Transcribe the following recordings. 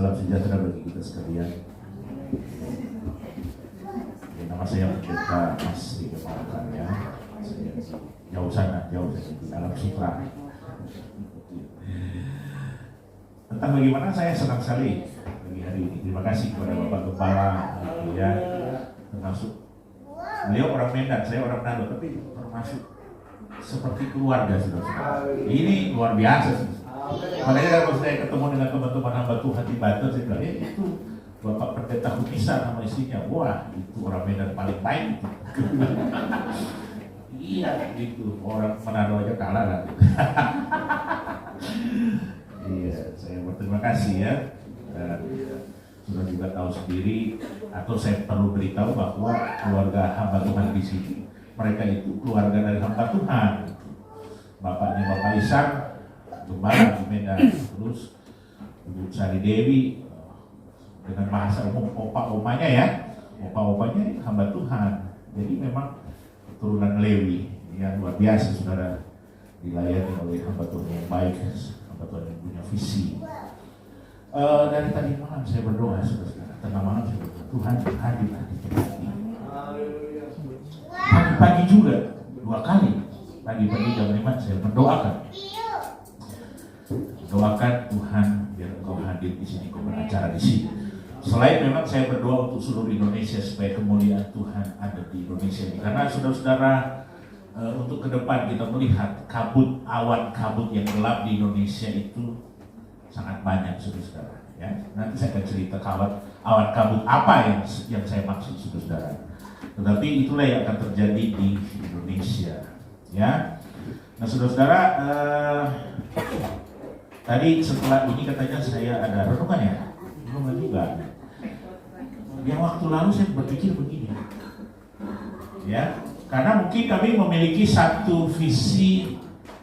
Salam sejahtera bagi kita sekalian. Nama saya Pendeta Mas Rika Malakarya. Saya jauh di Alam Sutra. Tentang bagaimana saya senang sekali pagi hari ini. Terima kasih kepada Bapak Gembala, ya, termasuk beliau orang Medan, saya orang Manado, tapi termasuk seperti keluarga saudara. Ini luar biasa. Makanya kalau saya ketemu dengan teman-teman hamba Tuhan di Banten, saya bilang, itu Bapak Pendeta Hunisa nama istrinya. Wah, itu orang Medan paling baik itu. Iya, gitu. Orang Manado aja kalah lah. Iya, saya berterima kasih ya. Sudah juga tahu sendiri, atau saya perlu beritahu bahwa keluarga hamba Tuhan di sini, mereka itu keluarga dari hamba Tuhan. Bapaknya Bapak Ishak, Gembala di Medan, terus Ibu Sari Dewi dengan bahasa umum opa-opanya ya, opa-opanya hamba Tuhan. Jadi memang keturunan Lewi yang luar biasa saudara, dilayani oleh hamba Tuhan yang baik, hamba Tuhan yang punya visi. Dari tadi malam saya berdoa saudara, tengah malam saya berdoa Tuhan hadir di tempat ini. Pagi-pagi juga 2 kali, pagi-pagi jam 5 saya berdoakan. Doakan Tuhan biar Engkau hadir di sini, Engkau beracara di sini. Selain memang saya berdoa untuk seluruh Indonesia supaya kemuliaan Tuhan ada di Indonesia ini. Karena saudara-saudara, untuk ke depan kita melihat awan kabut yang gelap di Indonesia itu sangat banyak saudara-saudara. Ya, nanti saya akan cerita awan kabut apa yang saya maksud saudara-saudara. Tetapi itulah yang akan terjadi di Indonesia. Ya, nah saudara-saudara. Tadi setelah ini katanya saya ada renungan ya? Renungan juga. Yang waktu lalu saya berpikir begini. Ya, karena mungkin kami memiliki satu visi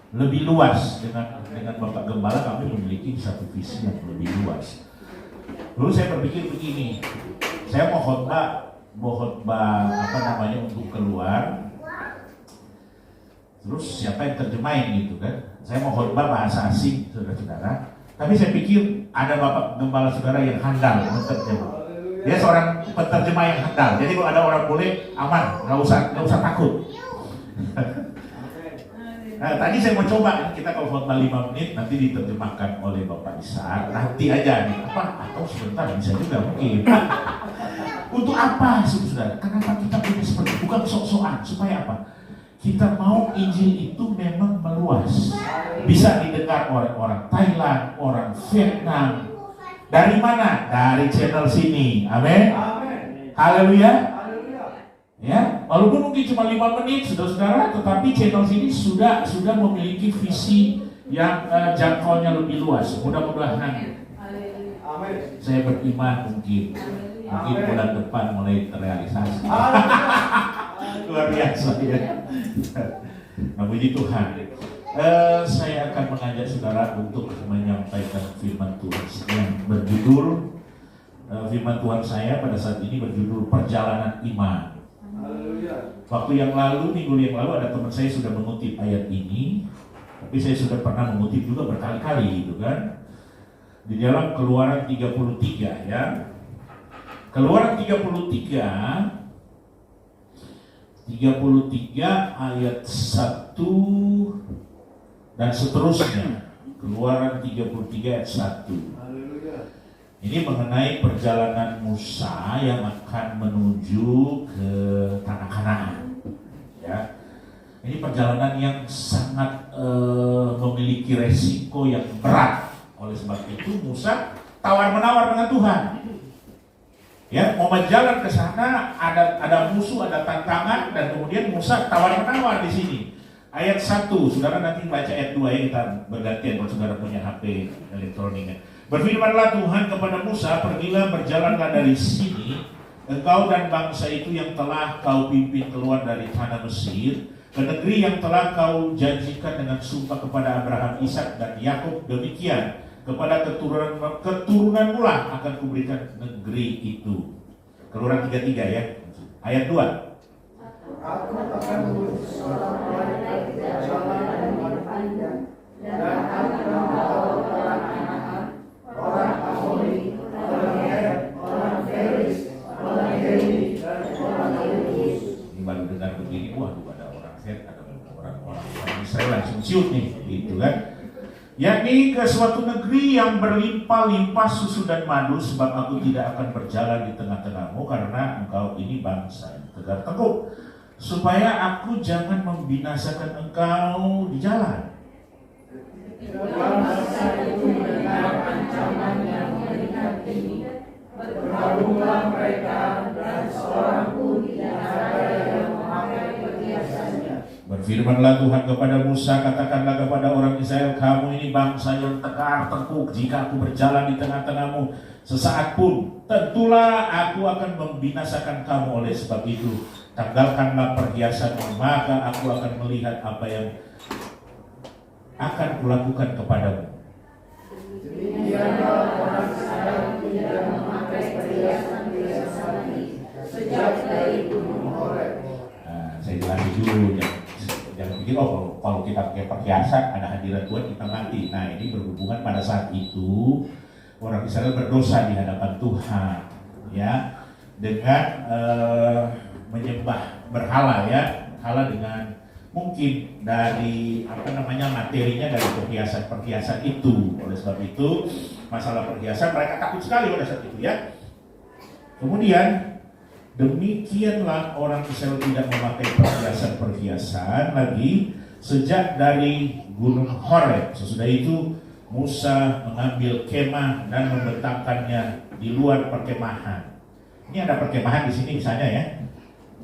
lebih luas dengan Bapak Gembala, kami memiliki satu visi yang lebih luas. Lalu saya berpikir begini. Saya mau khotbah untuk keluar. Terus siapa yang terjemahin gitu kan? Saya mau khotbah bahasa asing, saudara-saudara. Tapi saya pikir ada Bapak Gembala saudara yang handal menerjemah. Dia seorang penerjemah yang handal. Jadi kalau ada orang boleh aman, nggak usah takut. Nah, tadi saya mau coba, kita kalau khotbah 5 menit nanti diterjemahkan oleh Bapak Ishak. Nanti aja nih, atau sebentar bisa juga mungkin. Untuk apa, saudara? Kenapa kita punya seperti bukan sok-sokan? Supaya apa? Kita mau Injil itu memang meluas, bisa didengar oleh orang Thailand, orang Vietnam. Dari mana? Dari channel sini. Amin. Haleluya. Ya, walaupun mungkin cuma 5 menit, saudara-saudara, tetapi channel sini sudah memiliki visi yang jangkauannya lebih luas. Mudah-mudahan saya beriman mungkin bulan depan mulai terrealisasi. Luar biasa ya. Nah, puji Tuhan. Saya akan mengajak saudara untuk menyampaikan firman Tuhan yang berjudul firman Tuhan saya pada saat ini berjudul Perjalanan Iman. Waktu yang lalu, minggu yang lalu ada teman saya sudah mengutip ayat ini, tapi saya sudah pernah mengutip juga berkali-kali gitu kan. Di dalam Keluaran 33 ya. Keluaran 33 ayat 1 dan seterusnya. Keluaran 33 ayat 1. Ini mengenai perjalanan Musa yang akan menuju ke tanah Kanaan. Ya. Ini perjalanan yang sangat memiliki resiko yang berat. Oleh sebab itu Musa tawar-menawar dengan Tuhan. Ya, mau berjalan ke sana ada musuh, ada tantangan, dan kemudian Musa tawar-menawar di sini. Ayat 1, saudara nanti baca ayat 2 ya, kita bergantian kalau saudara punya HP elektroniknya. Berfirmanlah Tuhan kepada Musa, pergilah berjalanlah dari sini, engkau dan bangsa itu yang telah kau pimpin keluar dari tanah Mesir, ke negeri yang telah kau janjikan dengan sumpah kepada Abraham, Ishak dan Yakub. Demikian kepada keturunan mula akan kuberikan negeri itu. Keluaran 33 ya, ayat 2. Aku akan mengutus orang naik jalan panjang dan akan membawa orang Kanaan, orang Amori, ada orang-orang Israel langsung ciut nih, gitu kan. Yakni ke suatu negeri yang berlimpah-limpah susu dan madu, sebab aku tidak akan berjalan di tengah-tengahmu karena engkau ini bangsa yang tegar teguh, supaya aku jangan membinasakan engkau di jalan. Bangsa itu mendengar ancaman yang meningkat ini, bergabunglah mereka dan seorang pun tidak ada yang memakai perhiasannya. Berfirmanlah Tuhan kepada Musa, katakanlah kepada orang Israel, kamu ini bangsa yang tegar teguh. Jika aku berjalan di tengah-tengahmu sesaat pun, tentulah aku akan membinasakan kamu. Oleh sebab itu, tanggalkanlah perhiasanmu, maka aku akan melihat apa yang akan kulakukan kepadamu. Demikianlah orang Israel tidak memakai perhiasan-perhiasan lagi sejak dari Gunung Horeb. Nah, saya jelasin dulu, jangan pikir kalau kita pakai perhiasan ada hadirat Tuhan kita mati. Nah, ini berhubungan pada saat itu orang Israel berdosa di hadapan Tuhan, ya, dengan menyembah berhala, ya, berhala dengan mungkin dari materinya dari perhiasan itu. Oleh sebab itu masalah perhiasan mereka takut sekali pada saat itu, ya. Kemudian demikianlah orang Israel tidak memakai perhiasan lagi sejak dari Gunung Horeb. Sesudah itu Musa mengambil kemah dan membentangkannya di luar perkemahan. Ini ada perkemahan di sini misalnya, ya.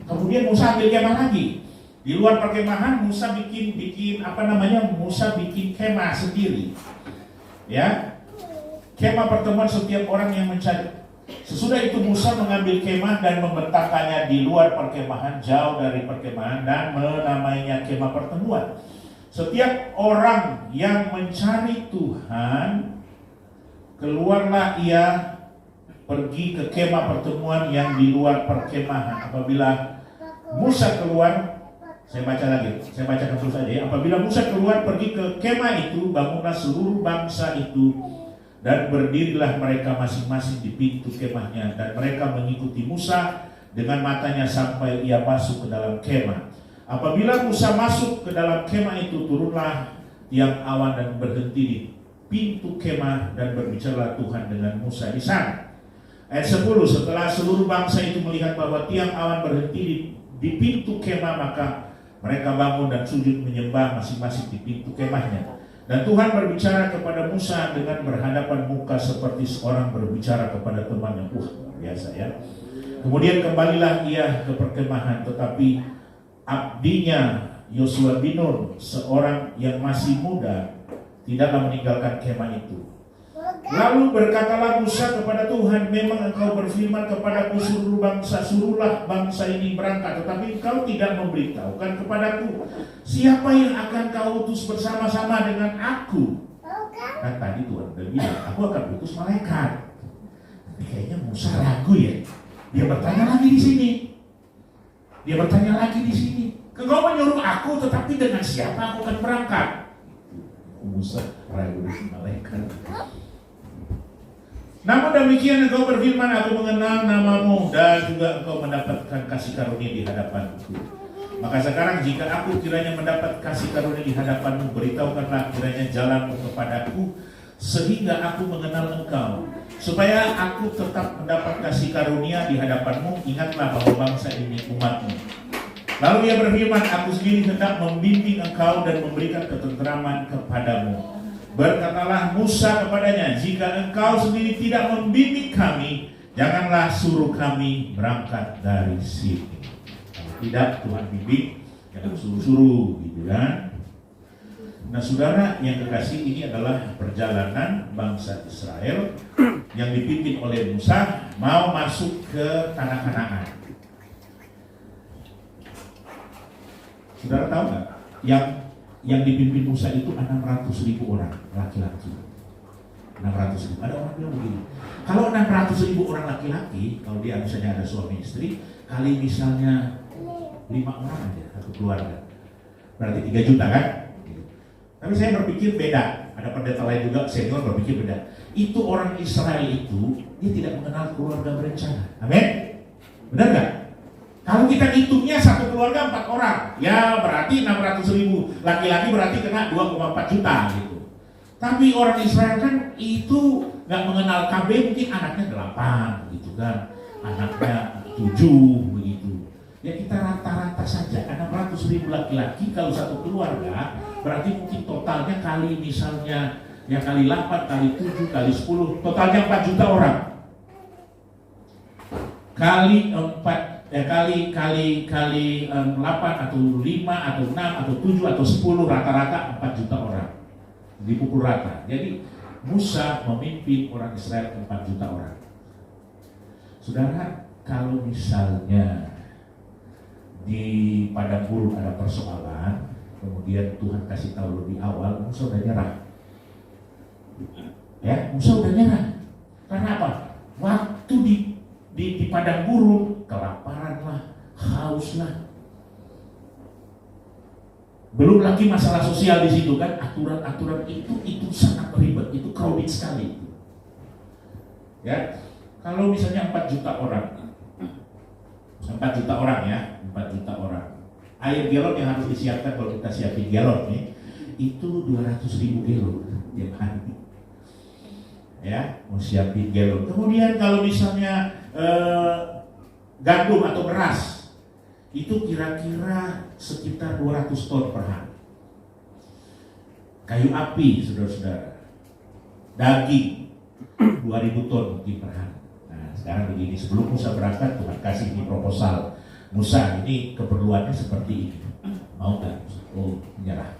Kemudian Musa ambil kemah lagi. Di luar perkemahan Musa bikin Musa bikin kemah sendiri. Ya. Kemah pertemuan setiap orang yang mencari. Sesudah itu Musa mengambil kemah dan membentangkannya di luar perkemahan, jauh dari perkemahan, dan menamainya kemah pertemuan. Setiap orang yang mencari Tuhan, keluarlah ia pergi ke kemah pertemuan yang di luar perkemahan. Apabila Musa keluar, saya bacakan terus saja, ya. Apabila Musa keluar pergi ke kemah itu, bangunlah seluruh bangsa itu dan berdirilah mereka masing-masing di pintu kemahnya, dan mereka mengikuti Musa dengan matanya sampai ia masuk ke dalam kemah. Apabila Musa masuk ke dalam kemah itu, turunlah tiang awan dan berhenti di pintu kemah, dan berbicaralah Tuhan dengan Musa di sana. Ayat 10, setelah seluruh bangsa itu melihat bahwa tiang awan berhenti di pintu kemah, maka mereka bangun dan sujud menyembah masing-masing di pintu kemahnya. Dan Tuhan berbicara kepada Musa dengan berhadapan muka seperti seorang berbicara kepada temannya. Biasa, ya. Kemudian kembalilah ia ke perkemahan, tetapi abdinya Yosua bin Nun, seorang yang masih muda, tidaklah meninggalkan kemah itu. Lalu berkatalah Musa kepada Tuhan, memang engkau berfirman kepadaku, suruhlah bangsa ini berangkat, tetapi engkau tidak memberitahukan kepadaku siapa yang akan kau utus bersama-sama dengan aku. Kan tadi Tuhan udah bilang, aku akan utus malaikat. Tapi kayaknya Musa ragu, ya. Dia bertanya lagi di sini. Engkau menyuruh aku, tetapi dengan siapa aku akan berangkat? Musa ragu dengan malaikat. Namun demikian engkau berfirman, aku mengenal namamu dan juga engkau mendapatkan kasih karunia di hadapanku. Maka sekarang jika aku kiranya mendapat kasih karunia di hadapanmu, beritahukanlah kiranya jalanmu kepadaku sehingga aku mengenal engkau, supaya aku tetap mendapat kasih karunia di hadapanmu. Ingatlah bahwa bangsa ini umatmu. Lalu ia berfirman, aku sendiri hendak membimbing engkau dan memberikan ketenteraman kepadamu. Berkatalah Musa kepadanya, jika engkau sendiri tidak membimbing kami, janganlah suruh kami berangkat dari sini. Kalau tidak Tuhan bimbing, jangan suruh-suruh, gitu kan. Nah saudara yang kekasih, ini adalah perjalanan bangsa Israel yang dipimpin oleh Musa mau masuk ke tanah Kanaan. Saudara tahu nggak? Yang dipimpin Musa itu 600.000 orang laki-laki. 600.000. Ada orang bilang begini, kalau 600.000 orang laki-laki, kalau dia misalnya ada suami istri, kali misalnya 5 orang aja satu keluarga, berarti 3 juta kan? Tapi saya berpikir beda. Ada pendeta lain juga senior berpikir beda. Itu orang Israel itu dia tidak mengenal keluarga berencana. Amin. Benar nggak? Kalau kita hitungnya satu keluarga 4 orang, ya berarti 600.000. Laki-laki berarti kena 2,4 juta gitu. Tapi orang Israel kan itu nggak mengenal KB, mungkin anaknya 8 gitu kan, anaknya 7 begitu. Ya kita rata-rata saja 600.000 laki-laki kalau satu keluarga, berarti mungkin totalnya kali misalnya ya kali 8, kali 7, kali 10, totalnya 4 juta orang. Kali 4 ya kali 8 atau 5 atau 6 atau 7 atau 10, rata-rata 4 juta orang dipukul rata. Jadi Musa memimpin orang Israel 4 juta orang. Saudara, kalau misalnya di padang gurun ada persoalan, kemudian Tuhan kasih tahu lebih awal, Musa udah nyerah. Ya, Musa udah nyerah. Karena apa? Waktu di padang gurun, kelaparan lah, haus lah. Belum lagi masalah sosial di situ kan, aturan-aturan itu sangat ribet, itu crowded sekali. Ya, kalau misalnya 4 juta orang, 4 juta orang ya, 4 juta orang. Air galon yang harus disiapkan kalau kita siapin galon nih, itu 200.000 galon tiap hari. Ya, mau siapin galon. Kemudian kalau misalnya gandum atau beras, itu kira-kira sekitar 200 ton per hari. Kayu api, saudara-saudara, daging 2.000 ton mungkin per hari. Nah sekarang begini, sebelum Musa berangkat, Tuhan kasih ini proposal. Musa, ini keperluannya seperti ini, mau nggak? Oh, nyerah.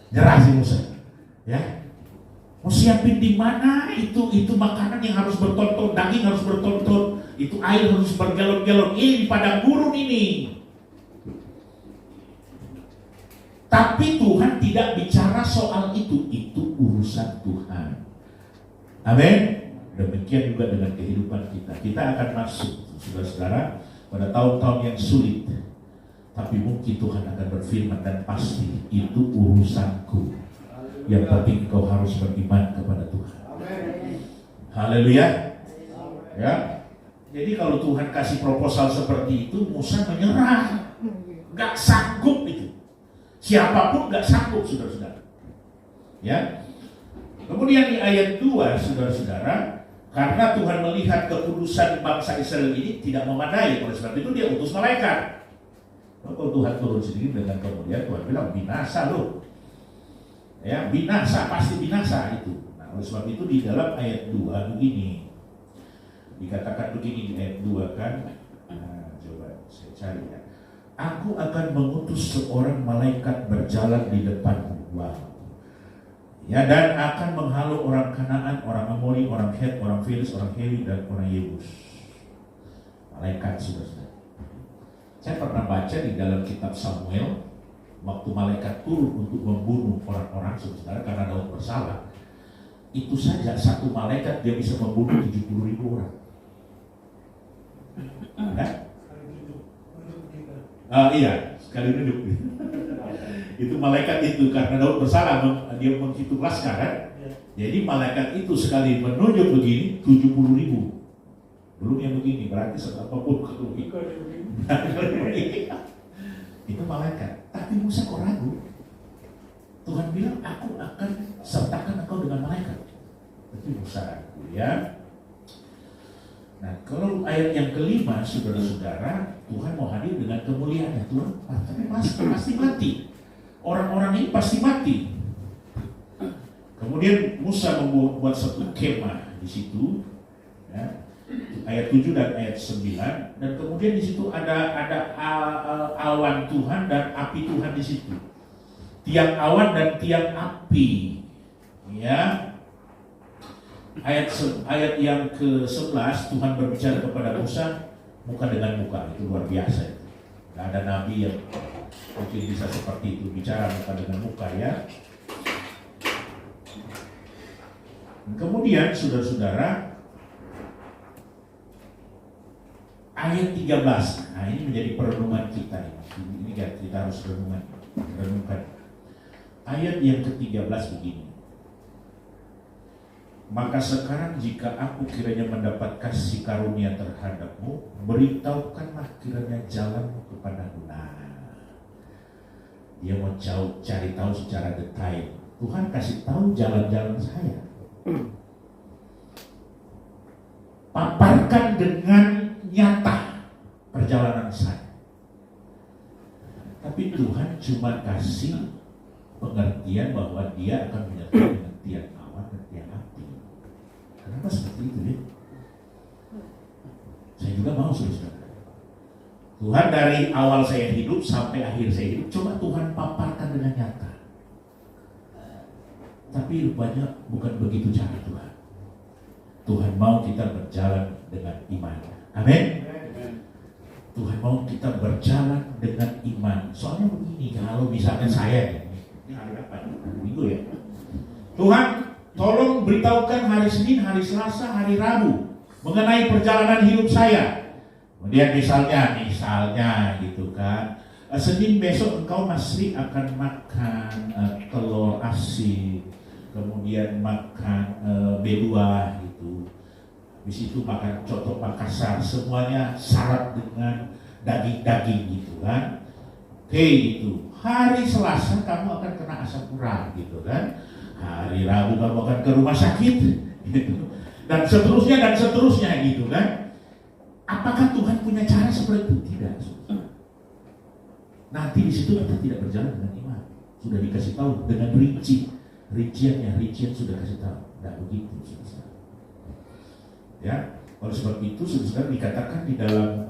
Nyerah sih Musa, ya. Mau siapin di mana itu makanan yang harus bertonton, daging harus bertonton, itu air harus bergalon-galon. Ini di padang gurun ini. Tapi Tuhan tidak bicara soal itu urusan Tuhan. Amin. Demikian juga dengan kehidupan kita. Kita akan masuk, saudara-saudara, pada tahun-tahun yang sulit. Tapi mungkin Tuhan akan berfirman dan pasti itu urusanku. Yang penting kau harus beriman kepada Tuhan. Haleluya. Ya. Jadi kalau Tuhan kasih proposal seperti itu, Musa menyerah. Gak sanggup itu. Siapapun gak sanggup, saudara-saudara. Ya. Kemudian di ayat 2, saudara-saudara, karena Tuhan melihat kekudusan bangsa Israel ini tidak memadai, oleh sebab itu dia utus malaikat. Kalau Tuhan turun sendiri dengan kemudian Tuhan bilang binasa loh. Ya, binasa, pasti binasa itu. Nah, oleh sebab itu di dalam ayat 2 begini. Dikatakan begini di ayat 2 kan. Nah, coba saya cari ya. Aku akan mengutus seorang malaikat berjalan di depanmu. Wow. Ya, dan akan menghalau orang Kanaan, orang Amori, orang Het, orang Filis, orang Hewi, dan orang Yebus. Malaikat, saudara. Saya pernah baca di dalam kitab Samuel, waktu malaikat turun untuk membunuh orang-orang, saudara, karena Daud bersalah. Itu saja satu malaikat dia bisa membunuh 70.000 orang. Kan? Iya, sekali duduk. Itu malaikat itu karena Daud bersalah, dia menghitung laskar kan? Jadi malaikat itu sekali menunjuk begini 70.000. Belum yang begini, berarti apapun itu malaikat. Tapi Musa kok ragu? Tuhan bilang, aku akan sertakan engkau dengan malaikat. Tapi Musa ragu ya. Nah, kalau ayat yang kelima, saudara-saudara, Tuhan mau hadir dengan kemuliaannya. Tuhan, tapi pasti mati. Orang-orang ini pasti mati. Kemudian Musa membuat satu kemah di situ, ya, ayat 7 dan ayat 9, dan kemudian di situ ada awan Tuhan dan api Tuhan di situ. Tiang awan dan tiang api. Ya. Ayat yang ke-11 Tuhan berbicara kepada Musa muka dengan muka, itu luar biasa itu. Gak ada nabi yang mungkin bisa seperti itu, bicara muka dengan muka ya. Kemudian saudara-saudara, ayat 13, nah ini menjadi perenungan kita ini kan kita harus renungkan. Ayat yang ke-13 begini. Maka sekarang jika aku kiranya mendapat kasih karunia terhadapmu, beritahukanlah kiranya jalanmu kepadaku. Nah, dia mau cari tahu secara detail. Tuhan kasih tahu jalan-jalan saya. Paparkan dengan nyata perjalanan saya. Tapi Tuhan cuma kasih pengertian bahwa dia akan menyertai dengan tiang awan dan tiang api. Kenapa seperti itu ya? Saya juga mau saudara. Tuhan dari awal saya hidup sampai akhir saya hidup, coba Tuhan paparkan dengan nyata. Tapi rupanya bukan begitu cara Tuhan. Tuhan mau kita berjalan dengan iman. Amin. Tuhan mau kita berjalan dengan iman. Soalnya begini, kalau misalnya saya ini hari apa? Minggu ya. Tuhan, tolong beritahukan hari Senin, hari Selasa, hari Rabu mengenai perjalanan hidup saya. Kemudian misalnya gitu kan. Senin besok engkau masih akan makan telur asin, kemudian makan B2 gitu. Habis itu makan coto Makassar, semuanya syarat dengan daging-daging gitu kan. Oke gitu. Hari Selasa kamu akan kena asam urat gitu kan. Hari Rabu kamu akan ke rumah sakit gitu. Dan seterusnya gitu kan. Apakah Tuhan punya cara seperti itu? Tidak. Nanti di situ kita tidak berjalan dengan iman. Sudah dikasih tahu dengan rincian sudah kasih tahu. Tidak begitu, saudara. Ya, oleh sebab itu saudara dikatakan di dalam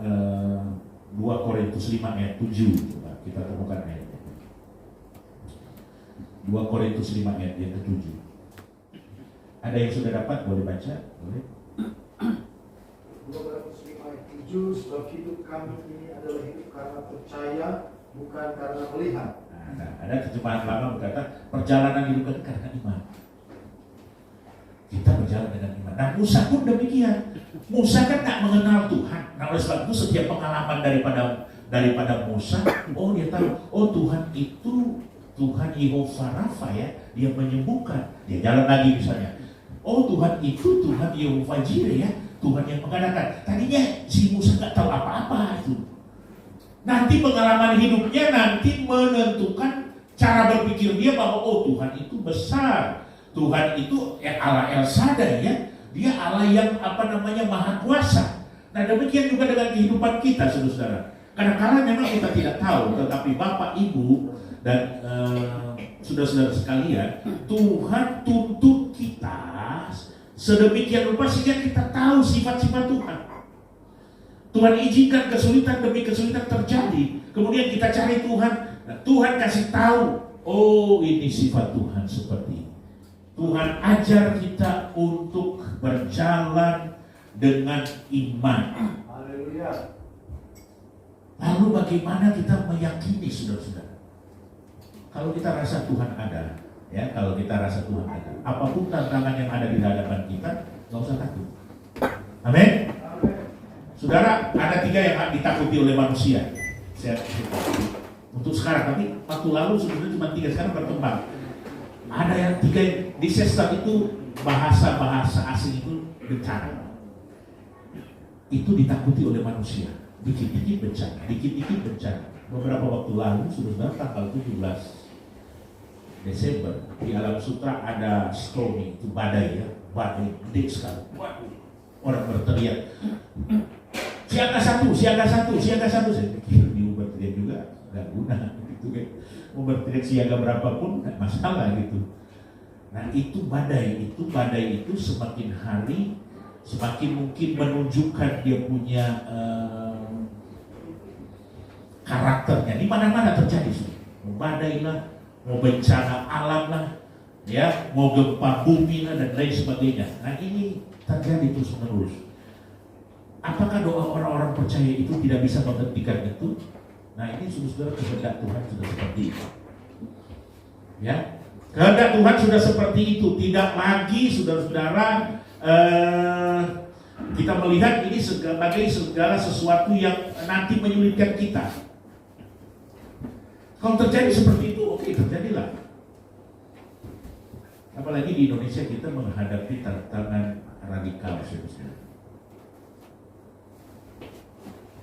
2 Korintus 5 ayat 7. Coba kita temukan ayatnya. 2 Korintus 5 ayat yang ke-7. Ada yang sudah dapat? Boleh baca? Boleh. 2 Korintus 5 ayat 7, sebab hidup kami ini adalah hidup karena percaya, bukan karena melihat. Nah, ada terjemahan lama berkata perjalanan hidup kita karena iman. Kita berjalan dengan iman. Nah, Musa pun demikian. Musa kan tak mengenal Tuhan. Nah, oleh sebab itu setiap pengalaman daripada Musa, dia tahu, Tuhan itu Tuhan Yehova Rafa ya, dia menyembuhkan. Dia jalan lagi misalnya. Tuhan itu Tuhan Yehova Jireh ya, Tuhan yang mengadakan. Tadinya si Musa nggak tahu apa-apa itu. Nanti pengalaman hidupnya nanti menentukan cara berpikir dia bahwa Tuhan itu besar. Tuhan itu Allah El Shaddai ya, dia Allah yang maha kuasa. Nah demikian juga dengan kehidupan kita saudara-saudara. Kadang-kadang memang kita tidak tahu, tetapi Bapak Ibu dan saudara-saudara sekalian, Tuhan tuntut kita sedemikian rupa sehingga kita tahu sifat-sifat Tuhan. Tuhan izinkan kesulitan demi kesulitan terjadi, kemudian kita cari Tuhan. Nah, Tuhan kasih tahu, ini sifat Tuhan seperti ini. Tuhan ajar kita untuk berjalan dengan iman. Haleluya. Lalu bagaimana kita meyakini saudara-saudara? Kalau kita rasa Tuhan ada, ya, kalau kita rasa Tuhan ada, apapun tantangan yang ada di hadapan kita, nggak usah takut. Amin. Saudara, ada 3 yang ditakuti oleh manusia. Untuk sekarang, tapi waktu lalu sebenarnya cuma 3, sekarang berkembang. Ada yang 3 di sesat itu bahasa asing itu bencana. Itu ditakuti oleh manusia. Dikit-dikit bencana. Beberapa waktu lalu sudah tanggal 17 Desember di Alam Sutra ada stormy, itu badai ya, badai gede sekali. Orang berteriak, siaga satu. Saya pikir di berteriak juga nggak guna gitu kan. Mau berteriak siaga berapapun nggak masalah gitu. Nah itu badai itu semakin hari semakin mungkin menunjukkan dia punya karakternya. Di mana-mana terjadi sih. Mau badai lah, mau bencana alam lah, ya, mau gempa bumi lah dan lain sebagainya. Nah ini terjadi terus menerus. Apakah doa orang-orang percaya itu tidak bisa menghentikan itu? Nah ini saudara kehendak Tuhan sudah seperti itu. Ya, kehendak Tuhan sudah seperti itu. Tidak lagi saudara-saudara kita melihat ini sebagai segala sesuatu yang nanti menyulitkan kita. Kalau terjadi seperti itu, oke, terjadilah. Apalagi di Indonesia kita menghadapi tantangan radikal, saudara.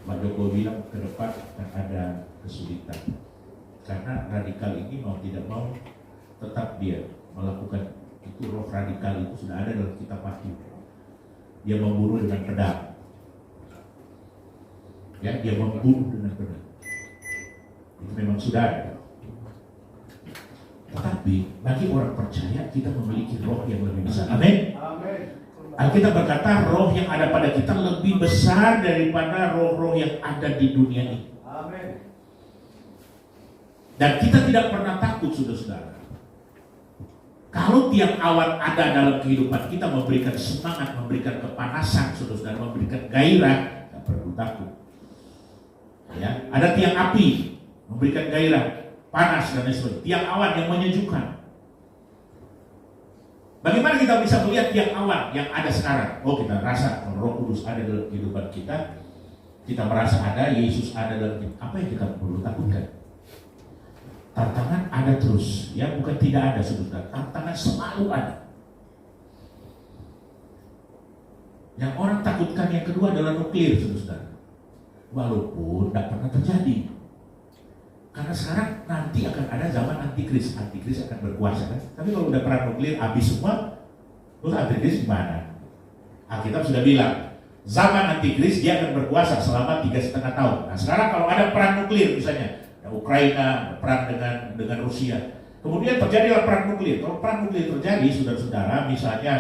Pak Jokowi bilang ke depan akan ada kesulitan karena radikal ini mau tidak mau tetap dia melakukan itu. Roh radikal itu sudah ada dalam kitab Wahyu. Dia memburu dengan pedang. Ya, dia membunuh dengan pedang. Itu memang sudah ada. Tetapi bagi orang percaya kita memiliki roh yang lebih besar. Amin. Alkitab berkata roh yang ada pada kita lebih besar daripada roh-roh yang ada di dunia ini. Amin. Dan kita tidak pernah takut, saudara-saudara. Kalau tiap awan ada dalam kehidupan kita, memberikan semangat, memberikan kepanasan, saudara-saudara, memberikan gairah, tidak perlu takut. Ya, ada tiang api, memberikan gairah, panas dan lain sebagainya. Tiang awan yang menyejukkan. Bagaimana kita bisa melihat tiang awan yang ada sekarang? Oh, kita rasa Roh Kudus ada dalam kehidupan kita. Kita merasa ada, Yesus ada dalam kita. Apa yang kita perlu takutkan? Tantangan ada terus, ya, bukan tidak ada, saudara. Tantangan selalu ada. Yang orang takutkan yang kedua adalah nuklir, saudara. Walaupun tidak pernah terjadi. Karena sekarang nanti akan ada zaman antikris. Antikris akan berkuasa, kan? Tapi kalau udah perang nuklir habis semua, terus antikris gimana? Alkitab sudah bilang, zaman antikris dia akan berkuasa selama 3,5 tahun. Nah sekarang kalau ada perang nuklir misalnya, Ukraina perang dengan Rusia, kemudian terjadilah perang nuklir. Kalau perang nuklir terjadi, saudara-saudara, misalnya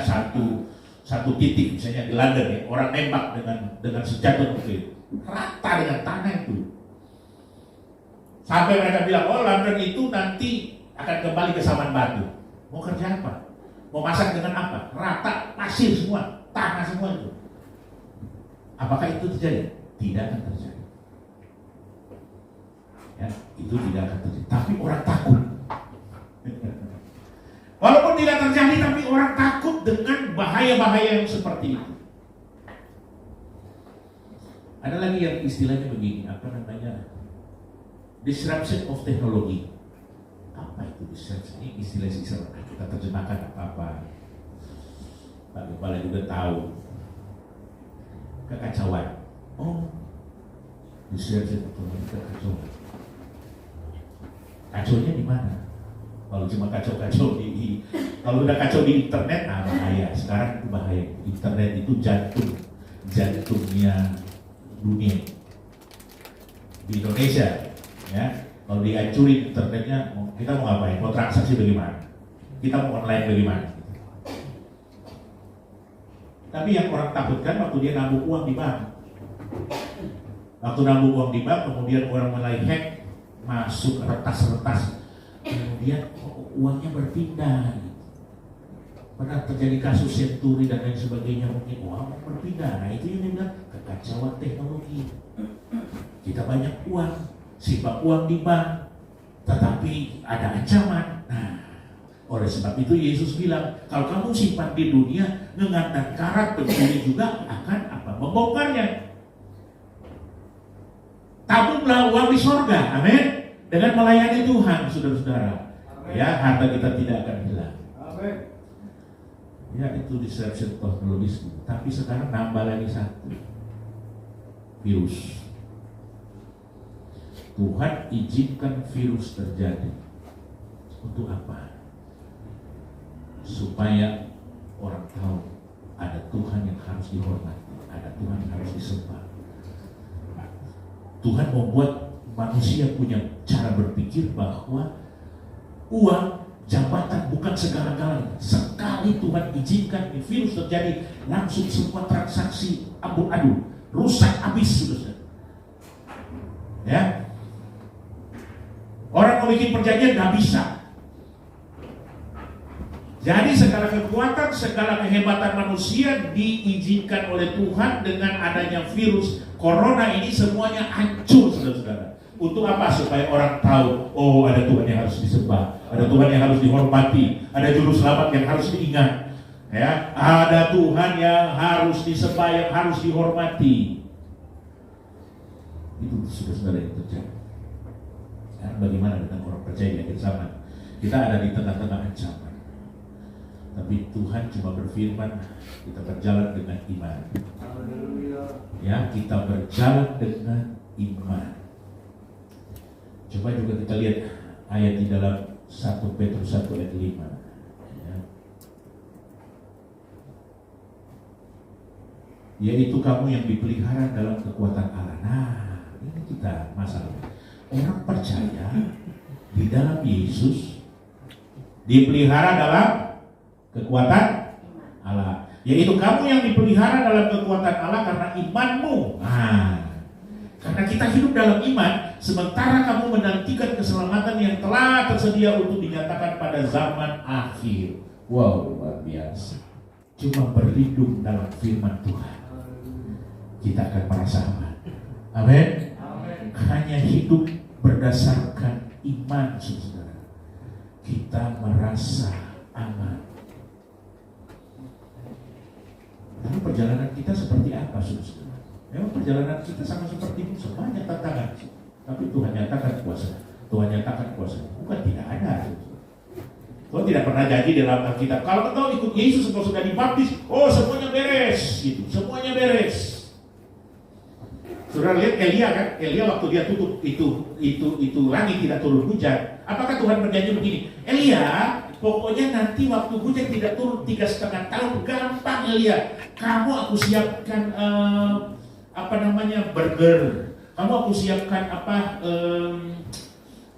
satu titik, misalnya di London, ya, orang nembak dengan senjata nuklir, rata dengan tanah itu. Sampai mereka bilang, oh London itu nanti akan kembali ke zaman batu. Mau kerja apa? Mau masak dengan apa? Rata, pasir semua, tanah semua itu. Apakah itu terjadi? Tidak akan terjadi. Ya, itu tidak akan terjadi. Tapi orang takut. Walaupun tidak terjadi, tapi orang takut dengan bahaya-bahaya yang seperti itu. Ada lagi yang istilahnya begini, apa namanya? Disruption of technology. Apa itu disruption? Ini istilah-istilah kita terjemahkan apa-apa. Pak Kepala juga tahu. Kekacauan. Oh, disruption of technology, kekacauan. Kacaunya di mana? Kalau cuma kacau-kacau kalau udah kacau di internet, nah bahaya. Sekarang itu bahaya. Internet itu jantungnya dunia. Di Indonesia, ya, kalau dihancurin internetnya, kita mau ngapain? Mau transaksi bagaimana? Kita mau online bagaimana? Tapi yang orang takutkan waktu dia nabung uang di bank. Waktu nabung uang di bank, kemudian orang mulai hack, masuk retas-retas, kemudian uangnya berpindah. Pernah terjadi kasus Senturi dan lain sebagainya, mungkin uang berpindah. Nah itu yang dibilang kekacauan teknologi. Kita banyak uang, simpan uang di bank, tetapi ada ancaman. Nah, oleh sebab itu Yesus bilang, kalau kamu simpan di dunia, ngengat dan karat pencuri juga akan apa? Membongkarnya. Tabunglah uang di sorga, amin. Dengan melayani Tuhan, saudara-saudara. Ya, harta kita tidak akan hilang. Amin. Ya, itu disruption teknologis. Tapi sekarang nambah lagi satu, virus. Tuhan izinkan virus terjadi. Untuk apa? Supaya orang tahu ada Tuhan yang harus dihormati, ada Tuhan yang harus disembah. Tuhan membuat manusia punya cara berpikir bahwa uang, jabatan bukan segala-galanya. Sekali Tuhan izinkan virus terjadi, langsung semua transaksi abu-adu, rusak habis, saudara. Ya, orang mau bikin perjanjian nggak bisa. Jadi segala kekuatan, segala kehebatan manusia diizinkan oleh Tuhan. Dengan adanya virus corona ini semuanya hancur, saudara-saudara. Untuk apa? Supaya orang tahu, oh ada Tuhan yang harus disembah, ada Tuhan yang harus dihormati, ada juru selamat yang harus diingat, ya, ada Tuhan yang harus disembah, yang harus dihormati. Itu saudara-saudara yang terjadi. Ya, bagaimana dengan orang percaya di akhir zaman? Kita ada di tengah-tengah ancaman. Tapi Tuhan cuma berfirman, kita berjalan dengan iman. Haleluya. Ya, kita berjalan dengan iman. Coba juga kita lihat ayat di dalam 1 Petrus 1 ayat 5. Ya. Yaitu kamu yang dipelihara dalam kekuatan Allah. Nah, ini kita masalah. Orang percaya di dalam Yesus dipelihara dalam kekuatan Allah. Yaitu kamu yang dipelihara dalam kekuatan Allah karena imanmu. Nah, karena kita hidup dalam iman, sementara kamu menantikan keselamatan yang telah tersedia untuk dinyatakan pada zaman akhir. Wow, luar biasa. Cuma berlindung dalam firman Tuhan, kita akan merasa aman. Amin. Hanya hidup berdasarkan iman, saudara, kita merasa aman. Lalu perjalanan kita seperti apa, saudara? Memang perjalanan kita sama seperti Musa, banyak tantangan. Tapi Tuhan nyatakan kuasa. Tuhan nyatakan kuasa. Bukan tidak ada. Tuhan tidak pernah janji dalam Alkitab, kalau engkau ikut Yesus, engkau sudah dibaptis, oh semuanya beres, gitu. Semuanya beres. Saudara lihat Elia kan? Elia waktu dia tutup itu langit tidak turun hujan. Apakah Tuhan berjanji begini? Elia, pokoknya nanti waktu hujan tidak turun 3,5 tahun, gampang Elia. Kamu aku siapkan burger. Kamu aku siapkan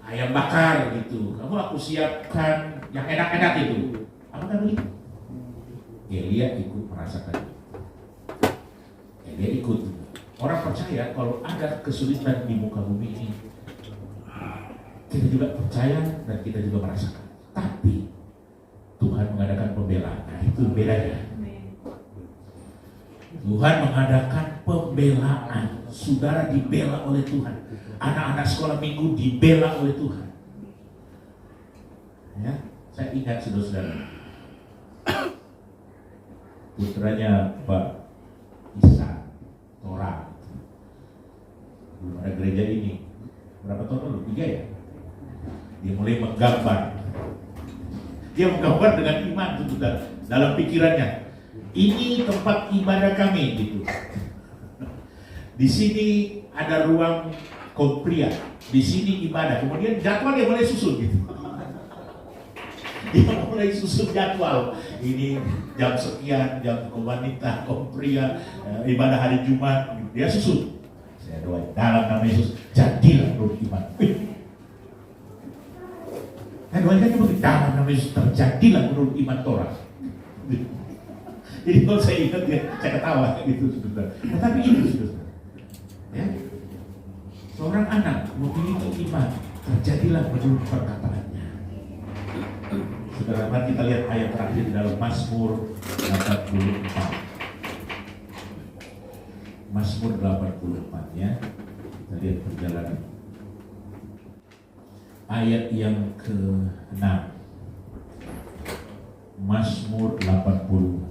ayam bakar gitu. Kamu aku siapkan yang enak-enak itu. Apakah begitu? Elia ikut merasakan itu. Elia ikut. Orang percaya kalau ada kesulitan di muka bumi ini, kita juga percaya dan kita juga merasakan. Tapi Tuhan mengadakan pembelaan. Nah, itu bedanya. Tuhan mengadakan pembelaan. Saudara dibela oleh Tuhan. Anak-anak sekolah minggu dibela oleh Tuhan. Ya, saya ingat saudara-saudara, putranya Pak Isa Tora, belum ada gereja ini berapa tahun lalu? 3 ya. Dia mulai menggambar. Dia menggambar dengan iman, saudara, dalam pikirannya. Ini tempat ibadah kami, gitu. Di sini ada ruang kompria, di sini ibadah. Kemudian jadwal dia mulai susun, gitu. Dia mulai susun jadwal. Ini jam sekian, jam wanita, kompria, ibadah hari Jumat. Dia susun. Saya doain dalam nama Yesus, jadilah menurut iman. Saya doain kan begitu, dalam nama Yesus terjadilah menurut iman Torah. Jadi kalau saya ingat ya, saya ketawa gitu, saudara. Tetapi itu, saudara, ya, seorang anak memiliki iman, terjadilah menurut perkataannya. Saudara, mari kita lihat ayat terakhir di dalam Mazmur 84. Mazmur 84 ya. Kita lihat perjalanan. Ayat yang ke-6. Mazmur 84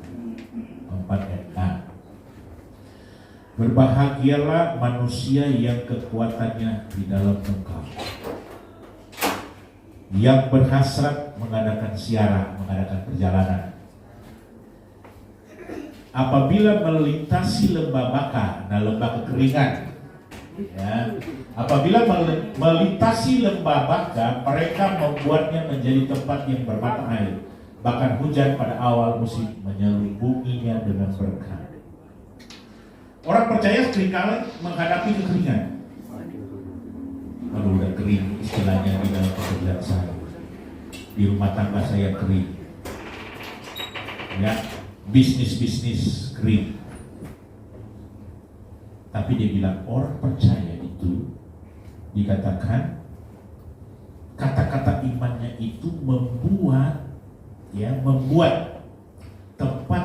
ayat 6. Berbahagialah manusia yang kekuatannya di dalam Engkau, yang berhasrat mengadakan ziarah, mengadakan perjalanan. Apabila melintasi lembah Baka, nah lembah kekeringan, ya. Apabila melintasi lembah Baka, mereka membuatnya menjadi tempat yang bermata air. Bahkan hujan pada awal musim menyelubunginya dengan berkah. Orang percaya seringkali menghadapi kekeringan. Kalau udah kering, istilahnya di dalam pekerjaan saya, di rumah tangga saya kering, ya, bisnis kering. Tapi dia bilang orang percaya itu dikatakan kata-kata imannya itu membuat tempat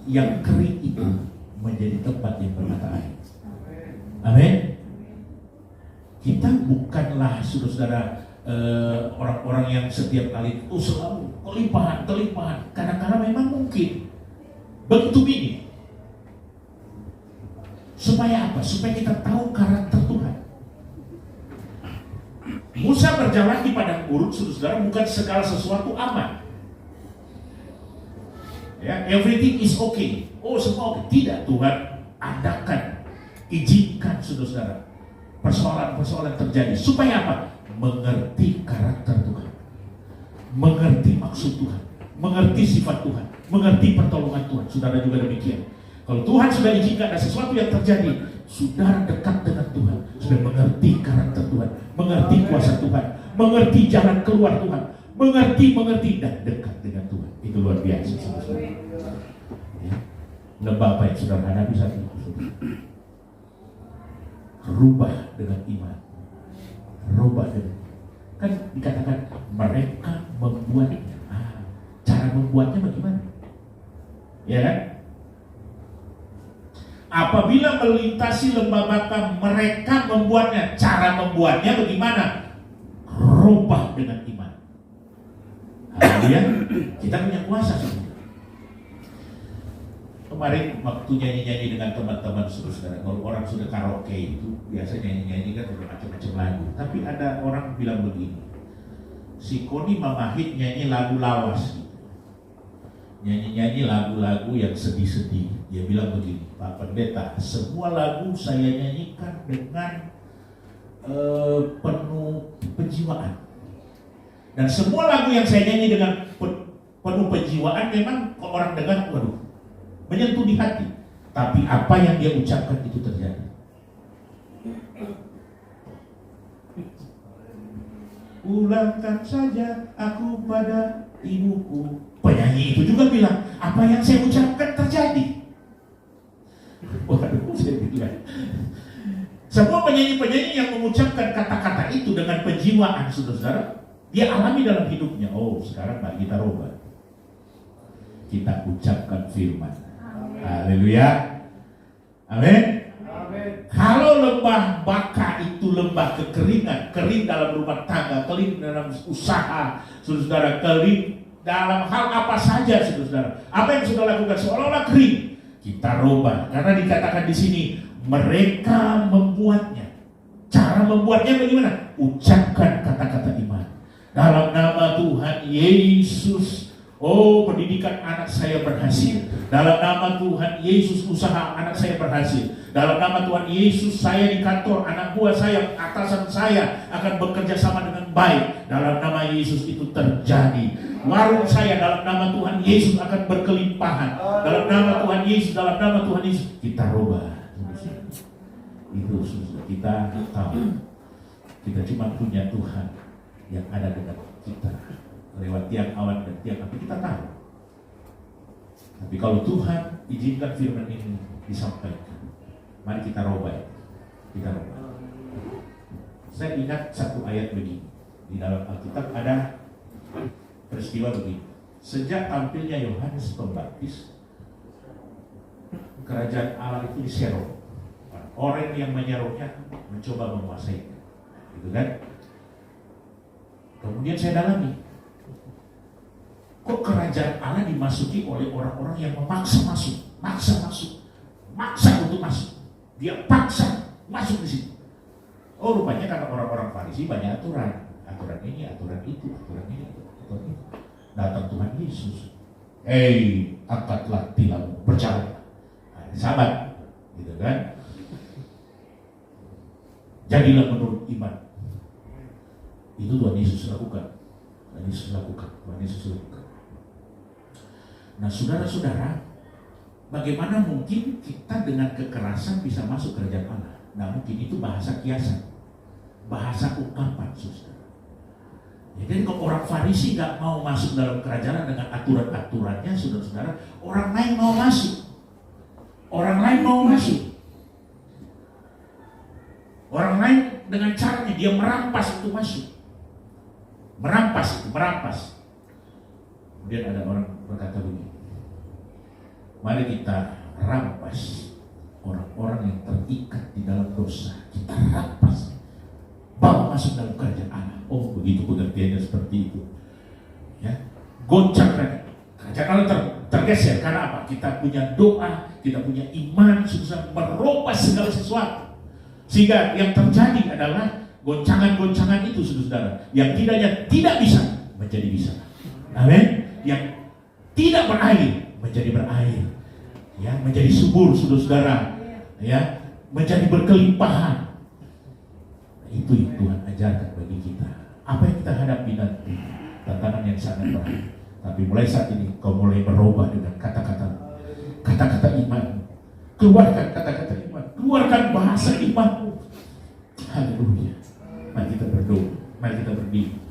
yang kering itu menjadi tempat yang bermata air. Amin. Kita bukanlah saudara-saudara orang-orang yang setiap kali selalu kelimpahan. Kadang-kadang memang mungkin begitu bini. Supaya apa? Supaya kita tahu karakter Tuhan. Musa berjalan di padang gurun, saudara, bukan segala sesuatu aman. Ya, everything is okay. Oh, semua oke. Tidak, Tuhan adakan, izinkan saudara-saudara persoalan-persoalan terjadi supaya apa? Mengerti karakter Tuhan, mengerti maksud Tuhan, mengerti sifat Tuhan, mengerti pertolongan Tuhan. Saudara juga demikian. Kalau Tuhan sudah izinkan ada sesuatu yang terjadi, saudara dekat dengan Tuhan, sudah mengerti karakter Tuhan, mengerti kuasa Tuhan, mengerti jalan keluar Tuhan, mengerti dan dekat dengan Tuhan. Itu luar biasa, saudara. Ya. Lembah apa yang saudara hadapi saat ini? Rubah dengan iman. Rubah dengan, kan dikatakan mereka membuatnya. Cara membuatnya bagaimana? Ya kan? Apabila melintasi lembah baka, mereka membuatnya. Cara membuatnya bagaimana? Rubah dengan iman. Haleluya. Kita punya kuasa sebenarnya. Kemarin waktu nyanyi-nyanyi dengan teman-teman saudara, kalau orang sudah karaoke itu biasa nyanyi-nyanyi kan macam-macam lagu. Tapi ada orang bilang begini, si Koni Mamahit nyanyi lagu lawas, nyanyi-nyanyi lagu-lagu yang sedih-sedih. Dia bilang begini, Pak Pendeta, semua lagu saya nyanyikan dengan penuh penjiwaan. Dan semua lagu yang saya nyanyi dengan penuh penjiwaan memang kalau orang dengar, waduh, menyentuh di hati. Tapi apa yang dia ucapkan itu terjadi. Ulangkan saja aku pada ibuku. Penyanyi itu juga bilang, apa yang saya ucapkan terjadi. Waduh, saya bilang, semua penyanyi-penyanyi yang mengucapkan kata-kata itu dengan penjiwaan, saudara-saudara, dia alami dalam hidupnya. Oh, sekarang mari kita rubah. Kita ucapkan firman. Haleluya. Amin. Kalau lembah baka itu lembah kekeringan, kering dalam rumah tangga, kering dalam usaha, saudara, kering dalam hal apa saja, saudara. Apa yang sudah lakukan seolah-olah kering, kita rubah. Karena dikatakan di sini mereka membuatnya. Cara membuatnya bagaimana? Ucapkan kata-kata iman. Dalam nama Tuhan Yesus. Oh, pendidikan anak saya berhasil. Dalam nama Tuhan Yesus, usaha anak saya berhasil. Dalam nama Tuhan Yesus, saya di kantor, anak buah saya, atasan saya akan bekerja sama dengan baik. Dalam nama Yesus itu terjadi. Warung saya dalam nama Tuhan Yesus akan berkelimpahan. Dalam nama Tuhan Yesus, dalam nama Tuhan Yesus. Kita rubah. Itu sudah kita tahu. Kita cuma punya Tuhan yang ada dengan kita. Lewat tiang awan dan tiang api kita tahu. Tapi kalau Tuhan izinkan firman ini disampaikan, mari kita rubah. Kita rubah. Saya ingat satu ayat begini. Di dalam Alkitab ada peristiwa begini. Sejak tampilnya Yohanes Pembaptis, kerajaan Allah itu diserong. Orang yang menyerongnya mencoba menguasainya. Gitu kan? Kemudian saya dalami. Kok kerajaan Allah dimasuki oleh orang-orang yang memaksa masuk, maksa untuk masuk. Dia paksa masuk di situ. Oh, rupanya karena orang-orang Farisi banyak aturan ini, aturan itu, aturan ini. Datang Tuhan Yesus. Angkatlah tilammu, berjalan. Sahabat, gitu kan? Jadilah menurut iman. Itu Tuhan Yesus lakukan. Tuhan Yesus lakukan. Nah, saudara-saudara, bagaimana mungkin kita dengan kekerasan bisa masuk kerajaan Allah? Nah, mungkin itu bahasa kiasan, bahasa ungkapan, saudara. Jadi kalau orang Farisi nggak mau masuk dalam kerajaan dengan aturan-aturannya, saudara-saudara, orang lain mau masuk. Orang lain mau masuk. Orang lain dengan caranya dia merampas itu masuk. Merampas. Kemudian ada orang berkata begini, mari kita rampas orang-orang yang terikat di dalam dosa. Kita rampas, bawa masuk dalam kerajaan Allah. Oh, begitu pengertiannya seperti itu. Ya, goncang kerajaan Allah tergeser. Karena apa? Kita punya doa, kita punya iman, susah merubah segala sesuatu. Sehingga yang terjadi adalah goncangan-goncangan itu, saudara, yang tidak bisa menjadi bisa. Amin. Yang tidak berakhir menjadi berair, ya, menjadi subur, saudara-saudara, ya, menjadi berkelimpahan. Itu yang Tuhan ajarkan bagi kita. Apa yang kita hadapi nanti, tantangan yang sangat berat. Tapi mulai saat ini kau mulai berubah dengan kata-kata iman. Keluarkan kata-kata iman, keluarkan bahasa imanmu. Haleluya. Mari kita berdoa, mari kita berdiri.